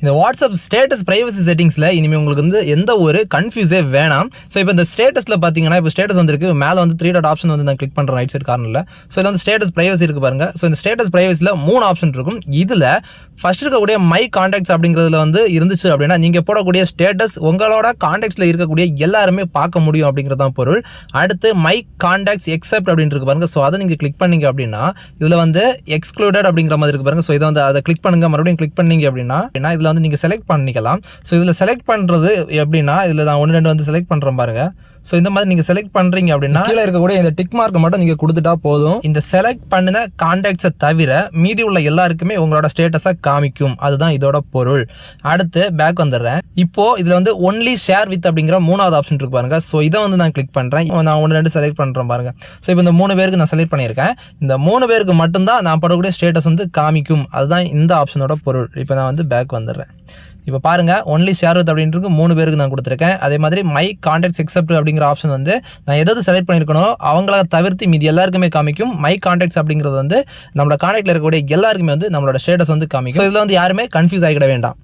இந்த WhatsApp status privacy செட்டிங்ஸில் இனிமேல் உங்களுக்கு வந்து எந்த ஒரு கன்ஃபியூஸே வேணாம். ஸோ இப்போ இந்த ஸ்டேட்டஸில் பார்த்தீங்கன்னா இப்போ ஸ்டேட்டஸ் வந்துருக்கு, மேலே வந்து 3 டாட் ஆப்ஷன் வந்து நான் கிளிக் பண்ணுறேன் ரைட் சைட் கார்னரில். ஸோ இதில் வந்து ஸ்டேட்டஸ் பிரைவசி இருக்குது பாருங்கள். ஸோ இந்த ஸ்டேட்டஸ் பிரைவசியில் 3 ஆப்ஷன் இருக்கும். இதில் ஃபர்ஸ்ட் இருக்கக்கூடிய மை கான்டாக்ட்ஸ் அப்படிங்கிறதுல வந்து இருந்துச்சு அப்படின்னா நீங்கள் போடக்கூடிய ஸ்டேட்டஸ் உங்களோட கான்டாக்ட்ஸில் இருக்கக்கூடிய எல்லாருமே பார்க்க முடியும் அப்படிங்கிறது தான் பொருள். அடுத்து மை கான்டாக்ட்ஸ் எக்ஸப்ட் அப்படின்னு இருக்கு பாருங்க. ஸோ அதை நீங்கள் கிளிக் பண்ணீங்க அப்படின்னா இதில் வந்து எக்ஸ்க்ளூடட் அப்படிங்கிற மாதிரி இருக்கு பாருங்க. ஸோ இதை வந்து அதை கிளிக் பண்ணுங்க, மறுபடியும் கிளிக் பண்ணீங்க அப்படின்னா இதில் வந்து நீங்கள் செலக்ட் பண்ணிக்கலாம். ஸோ இதில் செலக்ட் பண்ணுறது எப்படின்னா இதில் நான் 1 2 வந்து செலக்ட் பண்ணுறேன் பாருங்க. ஸோ இந்த மாதிரி நீங்கள் செலக்ட் பண்ணுறீங்க அப்படின்னா கீழே இருக்கக்கூடிய இந்த டிக் மார்க்கை மட்டும் நீங்கள் கொடுத்துட்டா போதும். இந்த செலக்ட் பண்ணின கான்டாக்ட்ஸை தவிர மீதி உள்ள எல்லாருக்குமே உங்களோட ஸ்டேட்டஸை காமிக்கும். அதுதான் இதோட பொருள். அடுத்து பேக் வந்துடுறேன். இப்போ இதில் வந்து ஒன்லி ஷேர் வித் அப்படிங்கிற 3வது ஆப்ஷன் இருக்கு பாருங்க. ஸோ இதை வந்து நான் கிளிக் பண்ணுறேன். நான் 1 2 செலக்ட் பண்ணுறேன் பாருங்க. ஸோ இப்போ இந்த 3 பேருக்கு நான் செலக்ட் பண்ணியிருக்கேன். இந்த 3 பேருக்கு மட்டும்தான் நான் போடக்கூடிய ஸ்டேட்டஸ் வந்து காமிக்கும். அதுதான் இந்த ஆப்ஷனோட பொருள். இப்போ நான் வந்து பேக் வந்துடுறேன். இப்போ பாருங்க ஒன்லி ஷேர் வித் அப்படின்ட்டு 3 பேருக்கு நான் கொடுத்துருக்கேன். அதே மாதிரி மை கான்டாக்ட்ஸ் எக்ஸப்ட் அப்படிங்கிற ஆப்ஷன் வந்து நான் எதாவது செலக்ட் பண்ணியிருக்கணும் அவங்கள தவிர்த்து மீதி எல்லாருக்குமே காமிக்கும். மை கான்டாக்ட்ஸ் அப்படிங்கிறது வந்து நம்மளோட கான்டாக்ட்ல இருக்கக்கூடிய எல்லாருக்குமே வந்து நம்மளோட ஸ்டேட்டஸ் வந்து காமிக்கும். இதில் வந்து யாருமே கன்ஃபியூஸ் ஆகிட வேண்டாம்.